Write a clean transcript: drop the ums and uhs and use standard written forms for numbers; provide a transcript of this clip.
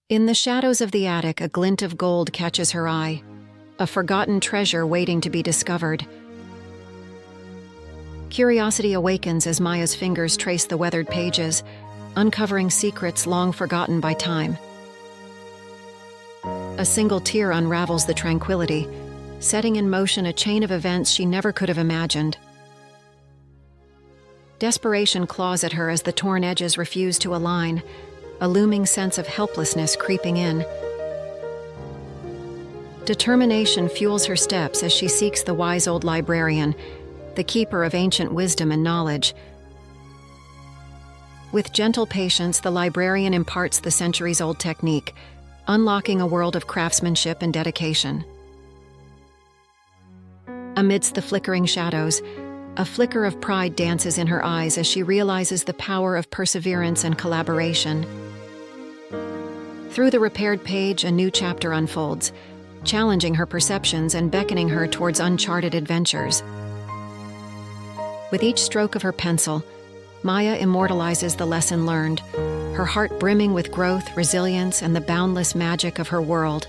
In the shadows of the attic, a glint of gold catches her eye, a forgotten treasure waiting to be discovered. Curiosity awakens as Maya's fingers trace the weathered pages, uncovering secrets long forgotten by time. A single tear unravels the tranquility, setting in motion a chain of events she never could have imagined. Desperation claws at her as the torn edges refuse to align, a looming sense of helplessness creeping in. Determination fuels her steps as she seeks the wise old librarian, the keeper of ancient wisdom and knowledge. With gentle patience, the librarian imparts the centuries-old technique, unlocking a world of craftsmanship and dedication. Amidst the flickering shadows, a flicker of pride dances in her eyes as she realizes the power of perseverance and collaboration. Through the repaired page, a new chapter unfolds, challenging her perceptions and beckoning her towards uncharted adventures. With each stroke of her pencil, Maya immortalizes the lesson learned, her heart brimming with growth, resilience, and the boundless magic of her world.